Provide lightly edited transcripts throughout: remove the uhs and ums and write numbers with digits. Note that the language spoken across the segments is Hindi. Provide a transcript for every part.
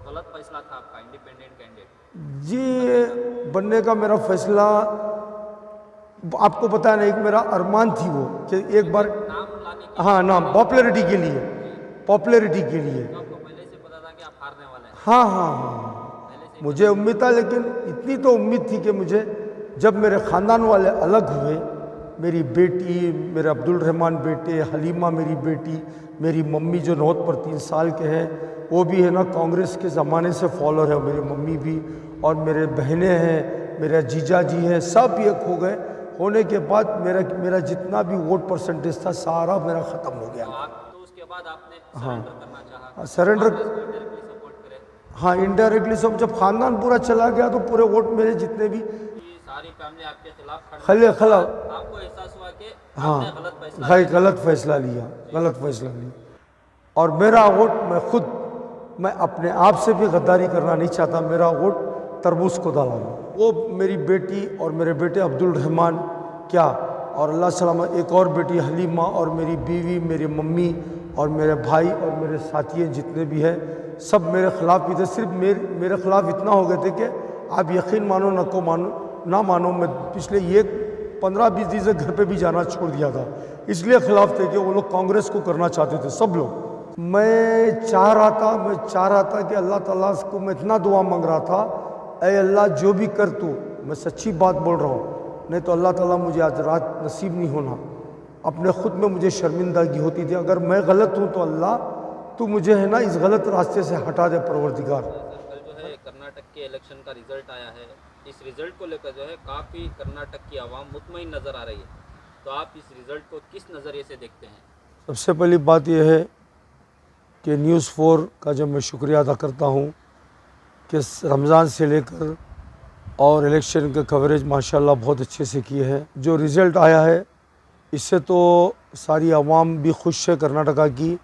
गलत फैसला था आपका इंडिपेंडेंट कैंडिडेट जी बनने का मेरा फैसला, आपको पता है ना, एक मेरा अरमान थी वो कि एक बार, नाम लाने की? हाँ नाम, पॉपुलैरिटी के लिए, पॉपुलैरिटी के लिए। तो आपको पहले से पता था कि आप हारने वाले हैं? हाँ हाँ हाँ, पहले से मुझे उम्मीद था, लेकिन इतनी तो उम्मीद थी कि मुझे, जब मेरे ख़ानदान वाले अलग हुए, मेरी बेटी, मेरे अब्दुल रहमान बेटे, हलीमा मेरी बेटी, मेरी मम्मी जो नौत पर 3 साल के हैं, वो भी है ना कांग्रेस के ज़माने से फॉलोअर है, मेरी मम्मी भी, और मेरे बहनें हैं, मेरे जीजा जी हैं, सब एक हो गए। होने के बाद मेरा जितना भी वोट परसेंटेज था सारा मेरा ख़त्म हो गया। तो आप तो उसके बाद आपने सरेंडर करना चाहा, सरेंडर, कांग्रेस को डायरेक्टली सपोर्ट करे? हाँ इनडायरेक्टली सब, जब ख़ानदान पूरा चला गया तो पूरे वोट मेरे जितने भी ये सारी फैमिली आपके खिलाफ खले खला, आपको एहसास हुआ कि हाँ आपने गलत फैसला भाई गलत फैसला लिया, गलत फैसला लिया। और मेरा वोट, मैं अपने आप से भी गद्दारी करना नहीं चाहता, मेरा वोट तरबूज को डाला हूँ। वो मेरी बेटी और मेरे बेटे अब्दुल रहमान क्या, और अल्लाह सलामत एक और बेटी हलीमा, और मेरी बीवी, मेरी मम्मी, और मेरे भाई और मेरे साथी जितने भी हैं, सब मेरे ख़िलाफ़ भी थे। सिर्फ मेरे ख़िलाफ़ इतना हो गए थे कि आप यकीन मानो ना मानो, मैं पिछले 15-20 दिन से घर पे भी जाना छोड़ दिया था, इसलिए ख़िलाफ़ थे कि वो लोग कांग्रेस को करना चाहते थे सब लोग। मैं चाह रहा था कि अल्लाह ताला को मैं इतना दुआ मांग रहा था, ऐ अल्लाह जो भी कर तू, मैं सच्ची बात बोल रहा हूँ, नहीं तो अल्लाह ताला मुझे आज रात नसीब नहीं होना। अपने ख़ुद में मुझे शर्मिंदगी होती थी, अगर मैं गलत हूँ तो अल्लाह तू मुझे है ना इस गलत रास्ते से हटा दे परवरदिगार। कल जो है कर्नाटक के इलेक्शन का रिजल्ट आया है, इस रिजल्ट को लेकर जो है काफ़ी कर्नाटक की आवाम मुतमईन नज़र आ रही है, तो आप इस रिजल्ट को किस नज़रिए से देखते हैं? सबसे पहली बात यह है कि न्यूज़ 4 का जब मैं शुक्रिया अदा करता हूँ कि रमज़ान से लेकर और इलेक्शन का कवरेज माशाल्लाह बहुत अच्छे से किए हैं। जो रिज़ल्ट आया है इससे तो सारी आवाम भी खुश है कर्नाटका की,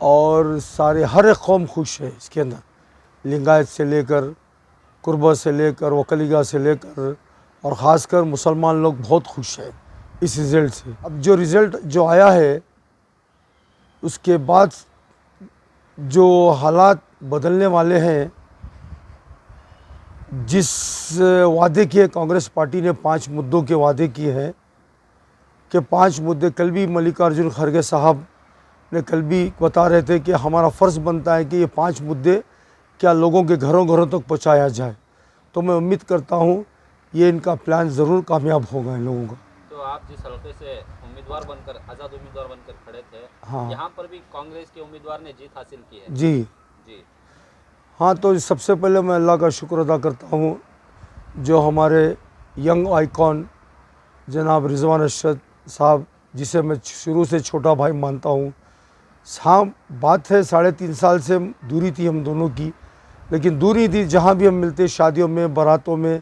और सारे हर एक कौम खुश है इसके अंदर, लिंगायत से लेकर, कुर्बा से लेकर, वकलीगा से लेकर, और ख़ासकर मुसलमान लोग बहुत खुश हैं इस रिज़ल्ट से। अब जो रिज़ल्ट जो आया है उसके बाद जो हालात बदलने वाले हैं, जिस वादे किए कांग्रेस पार्टी ने 5 मुद्दों के वादे किए हैं कि 5 मुद्दे, कल भी मल्लिकार्जुन खड़गे साहब ने कल भी बता रहे थे कि हमारा फ़र्ज़ बनता है कि ये 5 मुद्दे क्या लोगों के घरों घरों तक पहुँचाया जाए। तो मैं उम्मीद करता हूँ ये इनका प्लान ज़रूर कामयाब होगा इन लोगों का। तो आप जिस हल्के से उम्मीदवार बनकर, आज़ाद उम्मीदवार बनकर खड़े थे, हाँ, यहाँ पर भी कांग्रेस के उम्मीदवार ने जीत हासिल की है। जी जी, हाँ, तो सबसे पहले मैं अल्लाह का शुक्र अदा करता हूँ जो हमारे यंग आइकॉन जनाब रिजवान अरशद साहब, जिसे मैं शुरू से छोटा भाई मानता हूँ। हाँ, बात है 3.5 साल से दूरी थी हम दोनों की, लेकिन दूरी थी, जहाँ भी हम मिलते, शादियों में, बारातों में,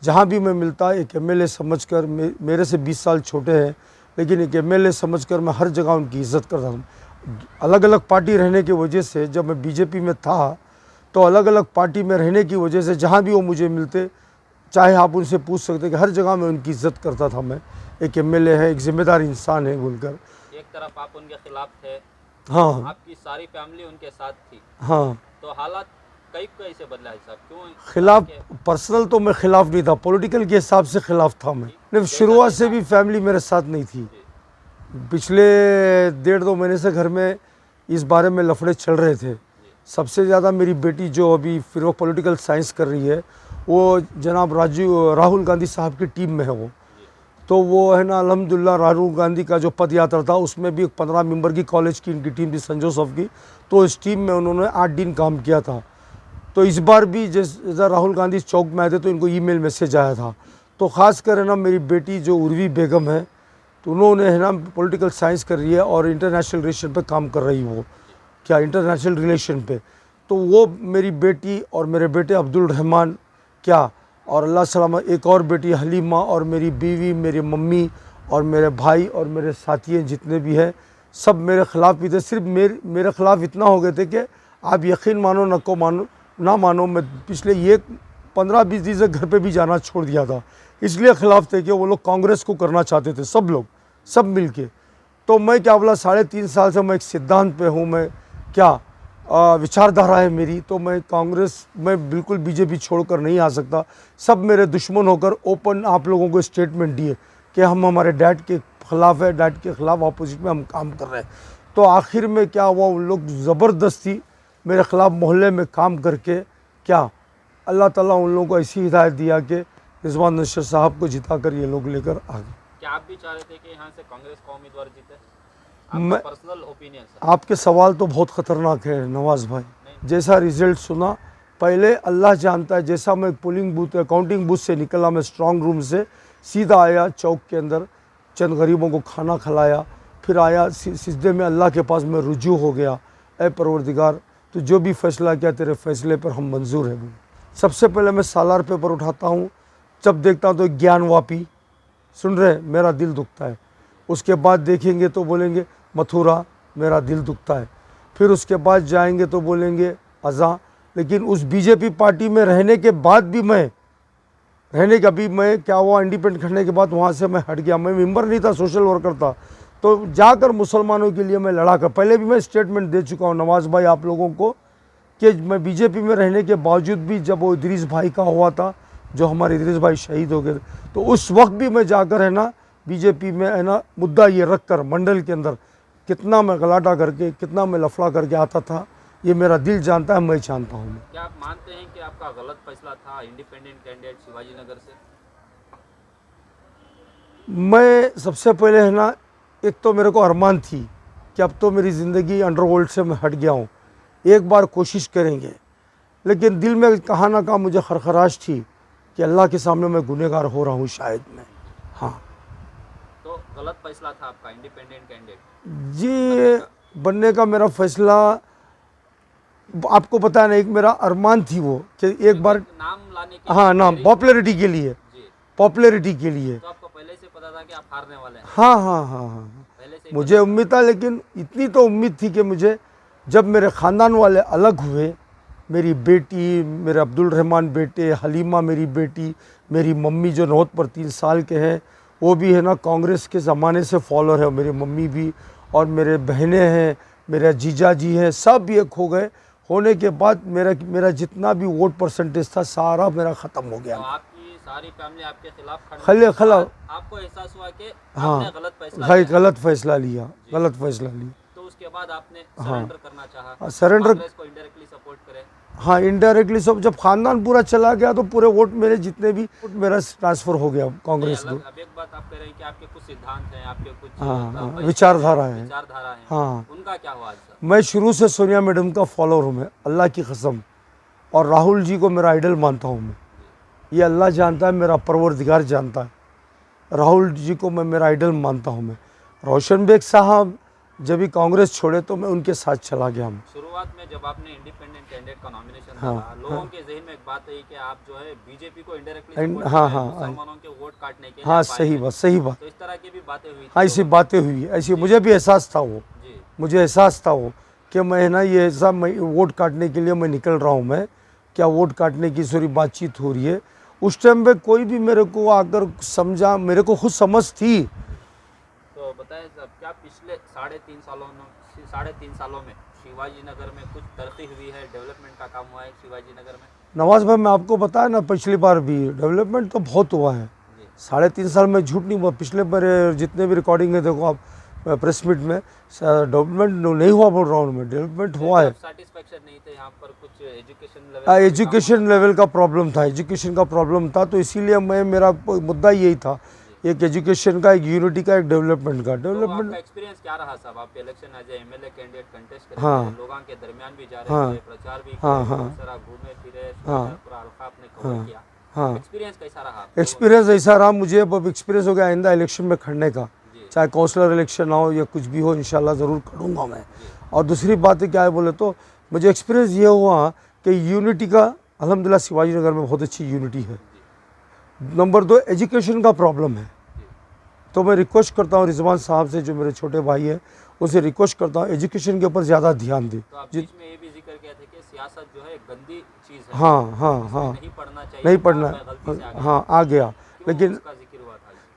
जहाँ भी मैं मिलता, एक एमएलए समझकर, मेरे से 20 साल छोटे हैं, लेकिन एक एमएलए समझकर मैं हर जगह उनकी इज़्ज़त करता हूँ। अलग अलग पार्टी रहने की वजह से, जब मैं बीजेपी में था तो अलग अलग पार्टी में रहने की वजह से जहाँ भी वो मुझे मिलते, चाहे आप उनसे पूछ सकते कि हर जगह मैं उनकी इज़्ज़त करता था। मैं एक एमएलए है, एक ज़िम्मेदार इंसान है बोलकर। एक तरफ आप उनके खिलाफ थे, हाँ, आपकी सारी फैमिली उनके साथ थी, हाँ, तो हालात कैसे बदला है साहब? क्यों खिलाफ, पर्सनल तो मैं खिलाफ नहीं था, पॉलिटिकल के हिसाब से खिलाफ था मैं। नहीं, शुरुआत से भी फैमिली मेरे साथ नहीं थी। पिछले 1.5-2 महीने से घर में इस बारे में लफड़े चल रहे थे। सबसे ज़्यादा मेरी बेटी जो अभी फिर वो पॉलिटिकल साइंस कर रही है, वो जनाब राहुल गांधी साहब की टीम में है वो। तो वो है ना, अल्हम्दुलिल्लाह राहुल गांधी का जो पद यात्रा था उसमें भी 15 मेंबर की कॉलेज की इनकी टीम थी, संत जोसेफ की। तो इस टीम में उन्होंने 8 दिन काम किया था। तो इस बार भी जैसा राहुल गांधी चौक में आए थे तो इनको ईमेल मैसेज आया था। तो ख़ास कर है ना मेरी बेटी जो उर्वी बेगम है, तो उन्होंने है ना पॉलिटिकल साइंस कर रही है और इंटरनेशनल रिलेशन पे काम कर रही है, वो क्या इंटरनेशनल रिलेशन पे। तो वो मेरी बेटी और मेरे बेटे अब्दुल रहमान क्या, और अल्लाह सलामत एक और बेटी हलीमा, और मेरी बीवी, मेरी मम्मी, और मेरे भाई और मेरे साथी जितने भी हैं, सब मेरे ख़िलाफ़ भी थे। सिर्फ मेरे ख़िलाफ़ इतना हो गए थे कि आप यकीन मानो ना मानो, मैं पिछले 15-20 दिन से घर पे भी जाना छोड़ दिया था, इसलिए ख़िलाफ़ थे कि वो लोग कांग्रेस को करना चाहते थे, सब लोग, सब मिल के। तो मैं क्या बोला, 3.5 साल से मैं एक सिद्धांत पे हूँ, मैं क्या, विचारधारा है मेरी, तो मैं कांग्रेस में बिल्कुल बीजेपी छोड़कर नहीं आ सकता। सब मेरे दुश्मन होकर ओपन आप लोगों को स्टेटमेंट दिए कि हम हमारे डैड के ख़िलाफ़ है, डैड के ख़िलाफ़ अपोजिट में हम काम कर रहे हैं। तो आखिर में क्या हुआ, उन लोग ज़बरदस्ती मेरे ख़िलाफ़ मोहल्ले में काम करके क्या अल्लाह ताला उन लोगों को ऐसी हिदायत दिया कि रिजवान नशीर साहब को जिताकर ये लोग लेकर आ गए। क्या आप भी चाह रहे थे कि यहाँ से कांग्रेस का उम्मीदवार जीते? मैं आपका पर्सनल ओपिनियन सर। आपके सवाल तो बहुत ख़तरनाक है नवाज़ भाई। जैसा रिज़ल्ट सुना, पहले अल्लाह जानता है, जैसा मैं पोलिंग बूथ काउंटिंग बूथ से निकला, मैं स्ट्रांग रूम से सीधा आया चौक के अंदर, चंद गरीबों को खाना खिलाया, फिर आया सिजदे में अल्लाह के पास मैं रुजू हो गया। ऐ परवरदिगार, तो जो भी फ़ैसला किया तेरे फ़ैसले पर हम मंजूर है। सबसे पहले मैं सालार पेपर उठाता हूँ, जब देखता हूँ तो ज्ञानवापी सुन रहे, मेरा दिल दुखता है। उसके बाद देखेंगे तो बोलेंगे मथुरा, मेरा दिल दुखता है। फिर उसके बाद जाएंगे तो बोलेंगे अज़ा। लेकिन उस बीजेपी पार्टी में रहने के बाद भी मैं क्या हुआ, इंडिपेंडेंट करने के बाद वहाँ से मैं हट गया। मैं मेंबर नहीं था, सोशल वर्कर था। तो जाकर मुसलमानों के लिए मैं लड़ा कर, पहले भी मैं स्टेटमेंट दे चुका हूँ नवाज़ भाई आप लोगों को, कि मैं बीजेपी में रहने के बावजूद भी, जब वो इदरीस भाई का हुआ था, जो हमारे इदरीस भाई शहीद हो गए, तो उस वक्त भी मैं जाकर है ना बीजेपी में है ना मुद्दा ये रख कर मंडल के अंदर कितना मैं गलाटा करके, कितना मैं लफड़ा करके आता था, ये मेरा दिल जानता है, मैं जानता हूँ। क्या आप मानते हैं कि आपका गलत फैसला था इंडिपेंडेंट कैंडिडेट शिवाजी नगर से? मैं सबसे पहले है ना, एक तो मेरे को अरमान थी कि अब तो मेरी ज़िंदगी अंडरवर्ल्ड से मैं हट गया हूँ, एक बार कोशिश करेंगे। लेकिन दिल में कहाँ ना कहाँ मुझे खरखराश थी कि अल्लाह के सामने मैं गुनहगार हो रहा हूँ शायद मैं। हाँ, तो गलत फैसला था आपका इंडिपेंडेंट कैंडिडेट जी बनने का मेरा फैसला। आपको पता है ना, एक मेरा अरमान थी वो कि एक बार नाम लाने के हाँ नाम पॉपुलैरिटी के लिए, जी। पॉपुलैरिटी के लिए। तो आपको पहले से पता था कि आप हारने वाले हैं? हाँ हाँ हाँ हाँ, पहले से मुझे उम्मीद था। लेकिन इतनी तो उम्मीद थी कि मुझे, जब मेरे ख़ानदान वाले अलग हुए, मेरी बेटी, मेरे अब्दुल रहमान बेटे, हलीमा मेरी बेटी, मेरी मम्मी जो नौत पर 3 साल के हैं, वो भी है ना कांग्रेस के ज़माने से फॉलोअर है, मेरी मम्मी भी, और मेरे बहनें हैं, मेरे जीजा जी हैं, सब एक हो गए। होने के बाद मेरा जितना भी वोट परसेंटेज था सारा मेरा ख़त्म हो गया। तो आपकी सारी फैमिली आपके खिलाफ आपको एहसास हुआ कि हाँ, आपने गलत फैसला लिया, गलत फैसला लिया। तो उसके बाद आपने सरेंडर करना चाहा, सरेंडर, कांग्रेस को इनडायरेक्टली सपोर्ट करे। हाँ इनडायरेक्टली सब, जब खानदान पूरा चला गया तो पूरे वोट मेरे जितने भी वोट मेरा ट्रांसफ़र हो गया कांग्रेस को। अब एक बात आप कह रहे हैं कि आपके कुछ सिद्धांत हैं, आपके कुछ हाँ, विचारधारा है। हाँ, उनका क्या हुआ सर? मैं शुरू से सोनिया मैडम का फॉलोअर हूँ, मैं अल्लाह की कसम, और राहुल जी को मेरा आइडल मानता हूँ मैं। ये अल्लाह जानता है, मेरा परवरदिगार जानता है, राहुल जी को मैं मेरा आइडल मानता हूँ मैं। रोशन बेग साहब जब भी कांग्रेस छोड़े तो मैं उनके साथ चला गया हूँ। शुरुआत में जब आपने इंडिपेंडेंट कैंडिडेट का नॉमिनेशन डाला, लोगों के ज़हन में एक बात है कि आप जो है बीजेपी को इनडायरेक्टली मुसलमानों के वोट काटने के लिए। हाँ सही बात। तो इस तरह की भी बातें हुई? हाँ, ऐसी बातें हुई, ऐसी मुझे भी एहसास था वो, मुझे एहसास था वो कि मैं ना ये ऐसा वोट काटने के लिए मैं निकल रहा हूँ, मैं क्या वोट काटने की सारी बातचीत हो रही है। उस टाइम पे कोई भी मेरे को आकर समझा, मेरे को खुद समझ थी। तो बताएं साहब, क्या पिछले 3.5 सालों में शिवाजी नगर में कुछ तरक्की हुई है, डेवलपमेंट का काम हुआ है शिवाजी नगर में? नवाज़ भाई, मैं आपको बताया ना, पिछली बार भी डेवलपमेंट तो बहुत हुआ है। 3.5 साल में झूठ नहीं हुआ। पिछले मेरे जितने भी रिकॉर्डिंग है देखो आप प्रेस मीट में, डेवलपमेंट नहीं हुआ बोल रहा हूँ मैं, डेवलपमेंट हुआ है। सेटिस्फेक्शन नहीं थे यहाँ पर, कुछ एजुकेशन लेवल का प्रॉब्लम था, एजुकेशन का प्रॉब्लम था। तो इसीलिए मेरा मुद्दा यही था, एक एजुकेशन का, एक यूनिटी का, एक डेवलपमेंट का। डेवलपमेंट एक्सपीरियंस क्या रहा साहब? आप election as MLA candidate contest कर रहे थे, लोगों के दरमियान भी जा रहे थे, प्रचार भी किया, घूमे फिरे, पूरा हल्का आपने कवर किया। हाँ, एक्सपीरियंस कैसा रहा? एक्सपीरियंस ऐसा रहा मुझे, अब एक्सपीरियंस हो गया आइंदा इलेक्शन में खड़ने का, चाहे काउंसलर इलेक्शन हो या कुछ भी हो, इंशाल्लाह ज़रूर करूँगा मैं। और दूसरी बात है क्या है बोले तो, मुझे एक्सपीरियंस ये हुआ कि यूनिटी का अल्हम्दुलिल्लाह शिवाजी नगर में बहुत अच्छी यूनिटी है। नंबर 2, एजुकेशन का प्रॉब्लम है। तो मैं रिक्वेस्ट करता हूँ रिजवान साहब से, जो मेरे छोटे भाई हैं, उनसे रिक्वेस्ट करता हूँ एजुकेशन के ऊपर ज़्यादा ध्यान दें। तो आप बीच में ये भी जिक्र किया था कि सियासत जो है गंदी चीज़ है, हाँ, नहीं पढ़ना चाहिए, नहीं पढ़ना, हाँ आ गया। लेकिन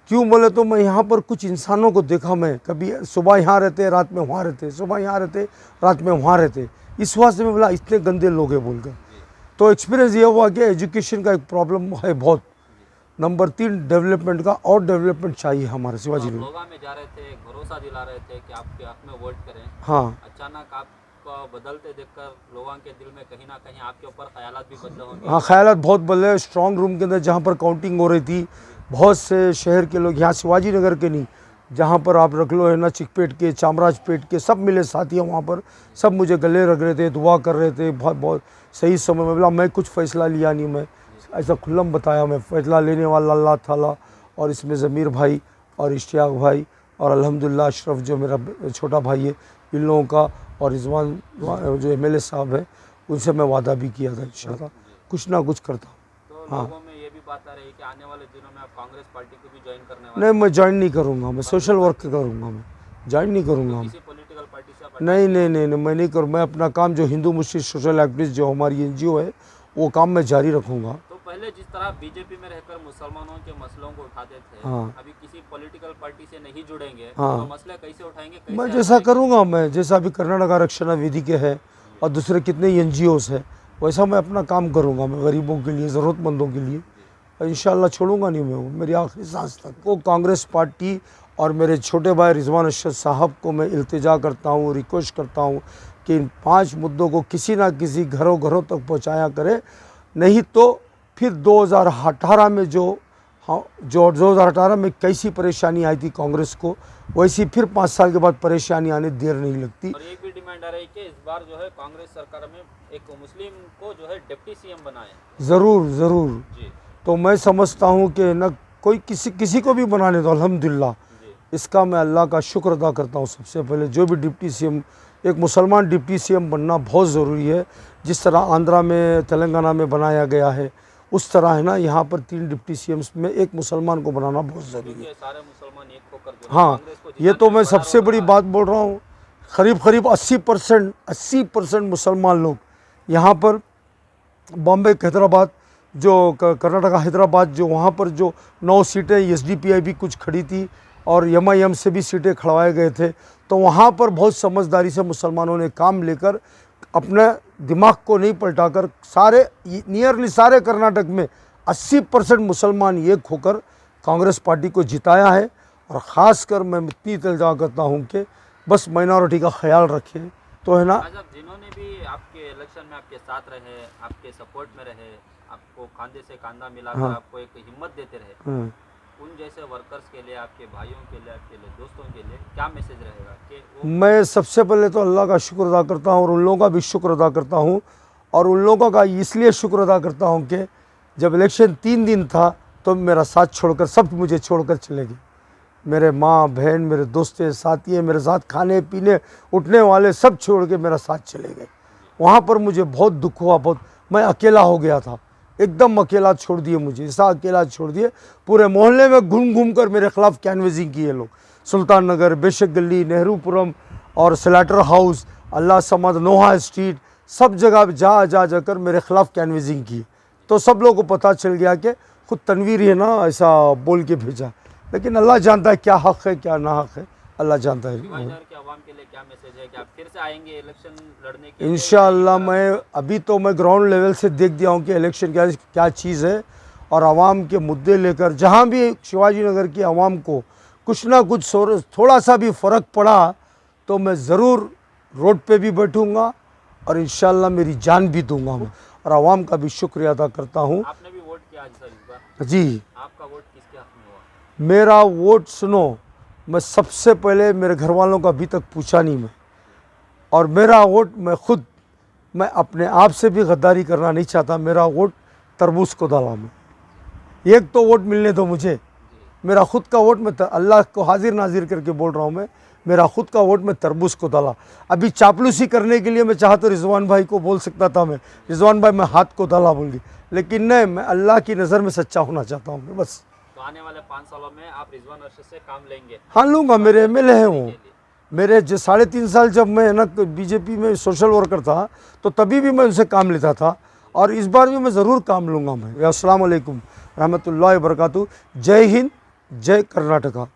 क्यों बोले तो मैं यहाँ पर कुछ इंसानों को देखा, मैं कभी सुबह यहाँ रहते, रात में वहाँ रहते, सुबह यहाँ रहते, रात में वहाँ रहते। इस वास्ते में बोला इतने गंदे लोग हैं बोल कर। तो एक्सपीरियंस ये हुआ कि एजुकेशन का एक प्रॉब्लम है बहुत। नंबर 3 डेवलपमेंट का, और डेवलपमेंट चाहिए हमारे शिवाजी नगर। लोगा में जा रहे थे, भरोसा दिला रहे थे कि आपके हक में वोट करें। हाँ अचानक आपको बदलते देखकर लोगों के दिल में कहीं ना कहीं आपके ऊपर ख्यालात भी बदले होंगे। हाँ, ख्यालात बहुत बदले। स्ट्रॉन्ग रूम के अंदर जहाँ पर काउंटिंग हो रही थी, बहुत से शहर के लोग, यहाँ शिवाजी नगर के नहीं, जहाँ पर आप रख लो है ना, चिकपेट के, चामराजपेट के, सब मिले साथी वहाँ पर, सब मुझे गले रख रहे थे, दुआ कर रहे थे। बहुत बहुत सही समय में बोला, मैं कुछ फ़ैसला लिया नहीं, मैं ऐसा खुल्लम बताया, मैं फ़ैसला लेने वाला अल्लाह ताला, और इसमें ज़मीर भाई और इश्तियाक भाई और अल्हम्दुलिल्लाह अशरफ जो मेरा छोटा भाई है, इन लोगों का, और रिजवान जो MLA साहब है, उनसे मैं वादा भी किया था इंशाल्लाह कुछ ना कुछ करता हूँ। तो लोगों में ये भी बात आ रही है कि आने वाले दिनों में आप कांग्रेस पार्टी को भी ज्वाइन करने वाले नहीं, मैं ज्वाइन नहीं करूँगा, मैं सोशल वर्क करूँगा, मैं ज्वाइन नहीं करूँगा। किसी पॉलिटिकल पार्टी से आप नहीं नहीं नहीं नहीं, मैं नहीं करूँ। मैं अपना काम जो हिंदू मुस्लिम सोशल एक्टिविस्ट जो हमारी NGO है, वो काम मैं जारी रखूँगा। तो पहले जिस तरह बीजेपी में रहकर मुसलमानों के मसलों को उठाते थे, हाँ। अभी किसी पॉलिटिकल पार्टी से नहीं जुड़ेंगे हाँ। तो मसले कैसे उठाएंगे, कैसे मैं जैसा करूँगा, मैं जैसा अभी कर्नाटक आरक्षण विधि के है और दूसरे कितने NGOs है, वैसा मैं अपना काम करूँगा। मैं गरीबों के लिए, ज़रूरतमंदों के लिए इंशाल्लाह छोड़ूंगा नहीं मैं, वो मेरी आखिरी सांस तक। वो कांग्रेस पार्टी और मेरे छोटे भाई रिजवान अरशद साहब को मैं इल्तिजा करता हूँ, रिक्वेस्ट करता हूँ कि इन 5 मुद्दों को किसी ना किसी घरों घरों तक पहुँचाया करे, नहीं तो फिर 2018 में जो 2018 में कैसी परेशानी आई थी कांग्रेस को, वैसी फिर 5 साल के बाद परेशानी आने देर नहीं लगती। और एक भी डिमांड आ रही है कि इस बार जो है कांग्रेस सरकार में एक मुस्लिम को जो है डिप्टी CM बनाए। ज़रूर ज़रूर। जी तो मैं समझता हूँ कि न कोई किसी को भी बनाने दो, अल्हम्दुलिल्लाह जी इसका मैं अल्लाह का शुक्र अदा करता हूँ। सबसे पहले जो भी डिप्टी CM, एक मुसलमान डिप्टी CM बनना बहुत ज़रूरी है। जिस तरह आंध्रा में, तेलंगाना में बनाया गया है, उस तरह है ना, यहाँ पर 3 डिप्टी CMs में एक मुसलमान को बनाना बहुत ज़रूरी है। ये सारे मुसलमान एक होकर जो है हाँ, कांग्रेस को ये तो जिताने मैं में बड़ा सबसे रोल बड़ी रहा है। बात बोल रहा हूँ। करीब 80% मुसलमान लोग यहाँ पर, बॉम्बे हैदराबाद जो कर्नाटका हैदराबाद जो वहाँ पर जो 9 सीटें SDPI भी कुछ खड़ी थी और MIM से भी सीटें खड़वाए गए थे, तो वहाँ पर बहुत समझदारी से मुसलमानों ने काम लेकर अपने दिमाग को नहीं पलटाकर सारे, नियरली सारे कर्नाटक में 80% मुसलमान एक होकर कांग्रेस पार्टी को जिताया है। और ख़ासकर मैं इतनी इल्तिजा करता हूँ कि बस माइनॉरिटी का ख्याल रखें, तो है ना। साहब, जिन्होंने भी आपके इलेक्शन में आपके साथ रहे, आपके सपोर्ट में रहे, आपको कंधे से कंधा मिलाकर हाँ। आपको एक हिम्मत देते रहे, हाँ। उन जैसे वर्कर्स के लिए, आपके भाइयों के लिए, आपके लिए दोस्तों के लिए क्या मैसेज रहेगा कि वो मैं सबसे पहले तो अल्लाह का शुक्र अदा करता हूँ और उन लोगों का भी शुक्र अदा करता हूँ। और उन लोगों का इसलिए शुक्र अदा करता हूँ कि जब इलेक्शन 3 दिन था तो मेरा साथ छोड़कर सब मुझे छोड़कर चले गए। मेरे माँ बहन, मेरे दोस्त साथी, मेरे साथ खाने पीने उठने वाले सब छोड़ के मेरा साथ चले गए। वहाँ पर मुझे बहुत दुख हुआ, बहुत, मैं अकेला हो गया था, एकदम अकेला छोड़ दिए मुझे, ऐसा अकेला छोड़ दिए। पूरे मोहल्ले में घूम घूम कर मेरे ख़िलाफ़ कैनवेजिंग किए लोग, सुल्तान नगर, बेशक गली, नेहरूपुरम और स्लैटर हाउस, अल्लाह समद, नोहा स्ट्रीट, सब जगह जा जाकर मेरे ख़िलाफ़ कैनवेजिंग की। तो सब लोगों को पता चल गया कि खुद तनवीर है ना ऐसा बोल के भेजा, लेकिन अल्लाह जानता है क्या हक़ है क्या ना हक़ है, अल्लाह जानता है। शिवाजी नगर के आवाम के लिए क्या मैसेज है कि आप फिर से आएंगे इलेक्शन लड़ने के लिए? इंशाअल्लाह मैं अभी तो मैं ग्राउंड लेवल से देख दिया हूँ कि इलेक्शन क्या चीज़ है, और आवाम के मुद्दे लेकर जहाँ भी शिवाजी नगर की आवाम को कुछ ना कुछ थोड़ा सा भी फ़र्क पड़ा तो मैं ज़रूर रोड पे भी बैठूँगा और इंशाअल्लाह मेरी जान भी दूंगा मैं। और आवाम का भी शुक्रिया अदा करता हूँ। आपने भी वोट किया आज सर इस बार, जी, आपका वोट किसके हक में हुआ? मेरा वोट सुनो, मैं सबसे पहले मेरे घर वालों का अभी तक पूछा नहीं मैं, और मेरा वोट मैं अपने आप से भी गद्दारी करना नहीं चाहता। मेरा वोट तरबूज को डाला मैं, एक तो वोट मिलने दो मुझे, मेरा ख़ुद का वोट मैं अल्लाह को हाजिर नाजिर करके बोल रहा हूँ मैं, मेरा ख़ुद का वोट मैं तरबूज को डाला। अभी चापलूसी करने के लिए मैं चाहा तो रिजवान भाई को बोल सकता था मैं, रिजवान भाई मैं हाथ को डाला बोल दी, लेकिन नहीं, मैं अल्लाह की नज़र में सच्चा होना चाहता हूँ मैं बस। तो आने वाले 5 सालों में आप रिजवान अरशद से काम लेंगे? हाँ लूँगा, मेरे MLA हैं वो। मेरे 3.5 साल जब मैं ना बीजेपी में सोशल वर्कर था तो तभी भी मैं उनसे काम लेता था, और इस बार भी मैं ज़रूर काम लूँगा मैं। अस्सलाम वालेकुम रहमतुल्लाहि व बरकातहू। जय हिंद, जय कर्नाटका।